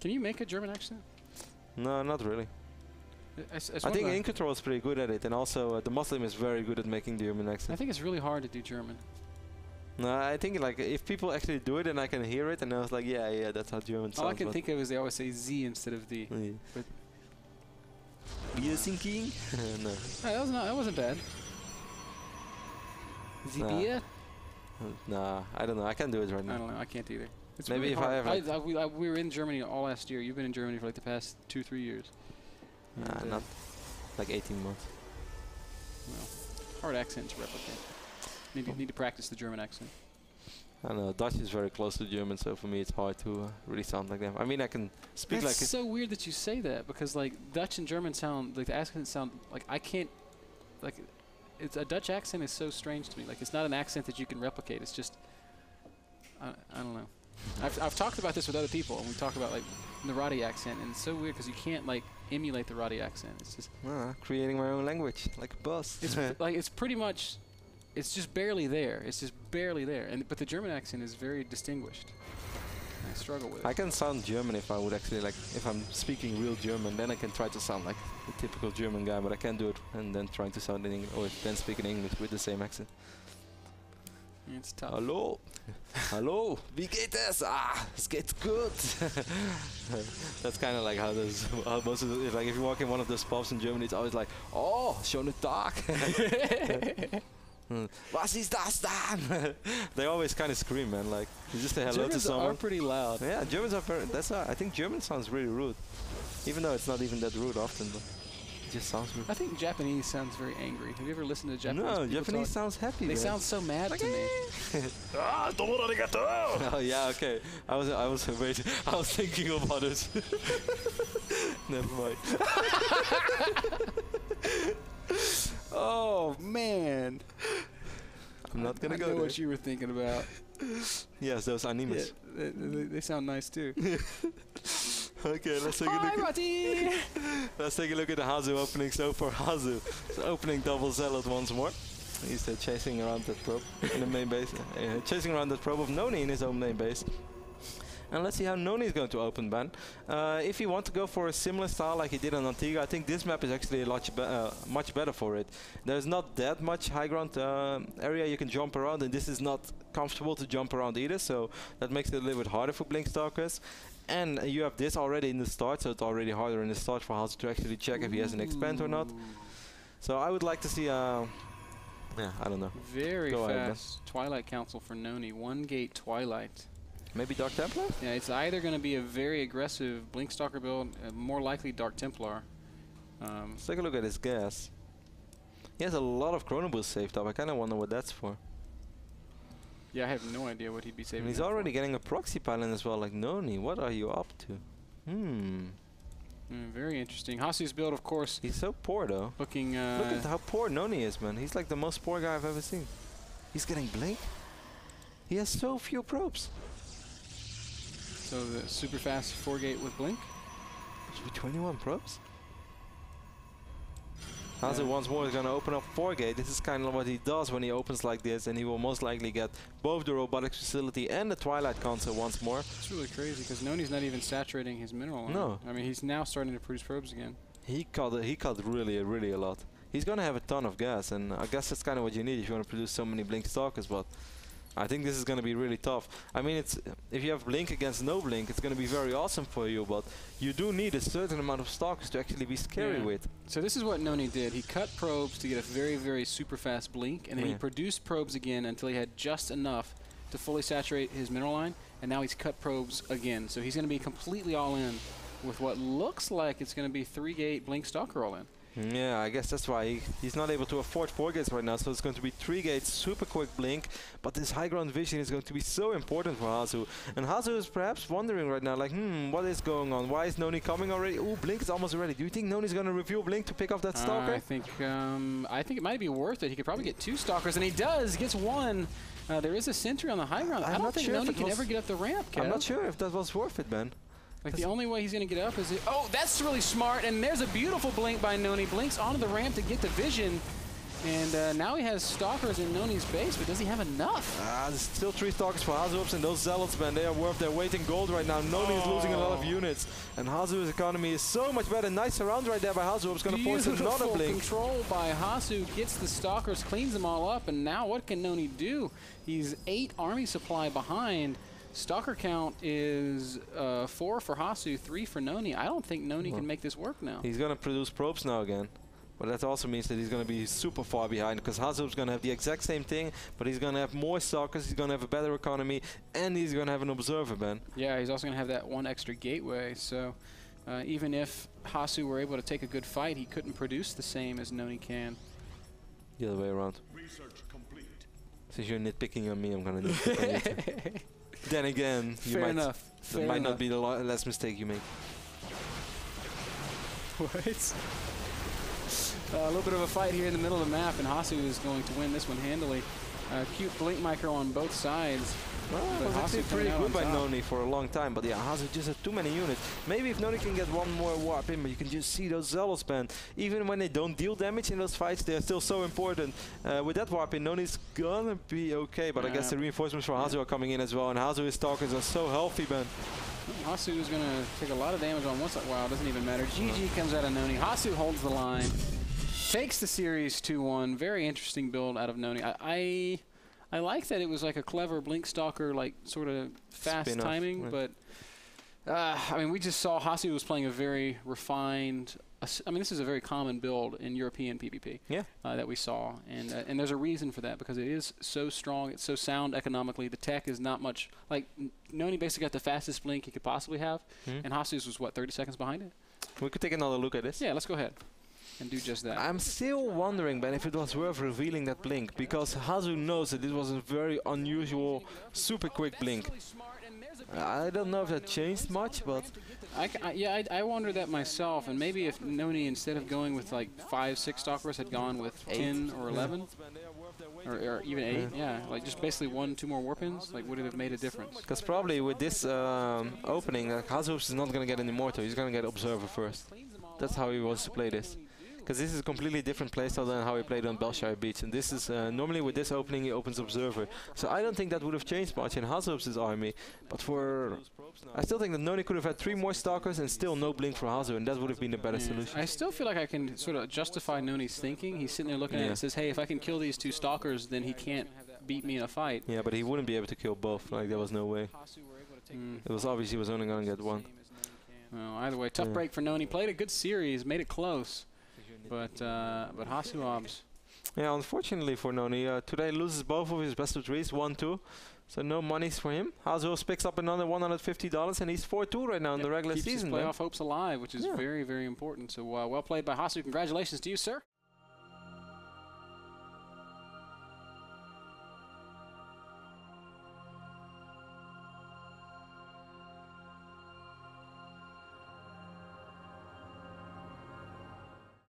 Can you make a German accent? No, not really. I think In Control is pretty good at it, and also the Muslim is very good at making the German accent. I think it's really hard to do German. No, I think like if people actually do it and I can hear it, and I was like, yeah, that's how German sounds. All I can think of is they always say Z instead of D. Yeah. But you thinking? No. That wasn't bad. Z beer? Nah, I don't know. I can't do it right now. I don't know. I can't either. It's Maybe really if hard. I have like we were in Germany all last year. You've been in Germany for like the past 2-3 years. not like 18 months. Well, hard accent to replicate. Need to practice the German accent. I don't know. Dutch is very close to German, so for me it's hard to really sound like them. I mean, I can speak like. It's so weird that you say that, because like Dutch and German sound like the accents sound like I can't like. It's a Dutch accent is so strange to me. Like it's not an accent that you can replicate. It's just I don't know. I've talked about this with other people, and we talk about like the Roddy accent, and it's so weird because you can't like emulate the Roddy accent. It's just creating my own language like a boss. It's like it's pretty much. It's just barely there. It's just barely there. But the German accent is very distinguished. I struggle with it. I can sound German if I would actually like, if I'm speaking real German, then I can try to sound like a typical German guy, but I can't do it and then trying to sound in English, or then speak in English with the same accent. It's tough. Hallo. Hallo. Wie geht es? Ah, es geht gut. That's kind of like how most of the, like if you walk in one of those pubs in Germany, it's always like, oh, schönen Tag. Was ist das dann? They always kind of scream, man. Like you just say hello Germans to someone. Germans are pretty loud. Yeah, Germans are very. That's why I think German sounds really rude, even though it's not even that rude often. But it just sounds rude. I think Japanese sounds very angry. Have you ever listened to Japanese? No, Japanese sounds happy. They sound so mad to me. Ah, domo arigato. Oh yeah, okay. I was waiting. I was thinking of others. Never mind. Oh man, I'm not gonna go there. I know what you were thinking about. Yes, those animes. Yeah, they sound nice too. Okay, let's take a look. Let's take a look at the Hasu opening. So for Hasu, it's opening double zealot once more. He's chasing around that probe in the main base, chasing around that probe of NonY in his own main base. And let's see how NonY is going to open ban. If you want to go for a similar style like he did on Antigua, I think this map is actually much better for it. There's not that much high ground area you can jump around, and this is not comfortable to jump around either, so that makes it a little bit harder for Blink Stalkers. And you have this already in the start, so it's already harder in the start for Hasu to actually check if he has an expand or not. So I would like to see, yeah, I don't know. Very fast Twilight Council for NonY. 1 gate Twilight. Maybe Dark Templar? Yeah, it's either going to be a very aggressive Blink Stalker build, more likely Dark Templar. Let's take a look at his gas. He has a lot of Chrono Boost saved up. I kind of wonder what that's for. Yeah, I have no idea what he'd be saving. And he's already getting a proxy pylon as well, like NonY. What are you up to? Very interesting. Hasu's build, of course. He's so poor though. Looking. Look at how poor NonY is, man. He's like the most poor guy I've ever seen. He's getting Blink. He has so few probes. So the super fast 4 gate with Blink. Should be 21 probes. Hasu once more is going to open up 4 gate. This is kind of what he does when he opens like this, and he will most likely get both the robotics facility and the Twilight console once more. It's really crazy because NonY's not even saturating his mineral line. No. I mean, he's now starting to produce probes again. He cut really a lot. He's going to have a ton of gas, and I guess that's kind of what you need if you want to produce so many Blink Stalkers, but I think this is going to be really tough. I mean, if you have Blink against no Blink, it's going to be very awesome for you, but you do need a certain amount of Stalkers to actually be scary with. So this is what NonY did. He cut probes to get a very, very super fast Blink, and then he produced probes again until he had just enough to fully saturate his mineral line, and now he's cut probes again. So he's going to be completely all in with what looks like it's going to be 3 gate Blink Stalker all in. Yeah, I guess that's why he's not able to afford 4 gates right now, so it's going to be 3 gates, super quick Blink, but this high ground vision is going to be so important for Hasu. And Hasu is perhaps wondering right now, like, what is going on? Why is NonY coming already? Ooh, Blink is almost ready. Do you think NonY's going to reveal Blink to pick off that Stalker? I think it might be worth it. He could probably get 2 Stalkers, and he does. He gets 1. There is a sentry on the high ground. I don't think NonY can ever get up the ramp, Kev. I'm not sure if that was worth it, man. Like the only way he's going to get up is... Oh, that's really smart. And there's a beautiful Blink by NonY. Blinks onto the ramp to get the vision. And now he has Stalkers in NonY's base, but does he have enough? There's still 3 Stalkers for HasuObs, and those Zealots, man, they are worth their weight in gold right now. NonY is losing a lot of units, and HasuObs' economy is so much better. Nice surround right there by HasuObs, going to force another blink. Control by Hasu, gets the Stalkers, cleans them all up, and now what can NonY do? He's 8 army supply behind. Stalker count is 4 for Hasu, 3 for NonY. I don't think NonY can make this work now. He's going to produce probes now again. But that also means that he's going to be super far behind, because HasuObs going to have the exact same thing, but he's going to have more Stalkers, he's going to have a better economy, and he's going to have an Observer, man. Yeah, he's also going to have that 1 extra gateway, so even if Hasu were able to take a good fight, he couldn't produce the same as NonY can. The other way around. Since you're nitpicking on me, I'm going to nitpick on you too. Then again, Fair enough. That might not be the last mistake you make. What? A little bit of a fight here in the middle of the map, and Hasu is going to win this one handily. Cute blink micro on both sides. Well, it was actually pretty good by NonY for a long time, but yeah, Hasu just had too many units. Maybe if NonY can get one more warp in, but you can just see those Zealots, man. Even when they don't deal damage in those fights, they're still so important. With that warp in, NonY's gonna be okay, but I guess the reinforcements for Hasu are coming in as well, and Hasu's Stalkers are so healthy, man. Hasu is going to take a lot of damage on one side. Wow, it doesn't even matter. GG comes out of NonY. Hasu holds the line. Takes the series 2-1. Very interesting build out of NonY. I like that it was like a clever Blink Stalker, like sort of fast timing, right. But I mean, we just saw Hasu was playing a very refined. I mean, this is a very common build in European PvP. Yeah. That we saw, and there's a reason for that, because it is so strong, it's so sound economically. The tech is not much like NonY basically got the fastest blink he could possibly have, and Hasu's was what, 30 seconds behind it. We could take another look at this. Yeah, let's go ahead and do just that. I'm still wondering, Ben, if it was worth revealing that blink, because Hasu knows that this was a very unusual, super quick blink. I don't know if that changed much, but I wonder that myself, and maybe if NonY, instead of going with like 5, 6 Stalkers, had gone with 10 or 11, or even 8, yeah, like just basically 1, 2 more warp-ins, like would it have made a difference? Because probably with this opening, HasuObs is not going to get an Immortal, he's going to get Observer first. That's how he wants to play this. Because this is a completely different playstyle than how he played on Belshire Beach. And this is, normally with this opening he opens Observer. So I don't think that would have changed much in HasuObs' army. But I still think that NonY could have had 3 more Stalkers and still no blink for Hasu, and that would have been a better solution. I still feel like I can sort of justify NonY's thinking. He's sitting there looking at it and says, hey, if I can kill these 2 Stalkers, then he can't beat me in a fight. Yeah, but he wouldn't be able to kill both. Like, there was no way. It was obvious he was only going to get 1. Well, either way, tough break for NonY. Played a good series, made it close. But HasuObs. Yeah, unfortunately for NonY, today loses both of his best of 3s, 1-2. So no monies for him. HasuObs picks up another $150, and he's 4-2 right now in the regular season. Keeps his playoff hopes alive, which is very, very important. So well played by Hasu. Congratulations to you, sir.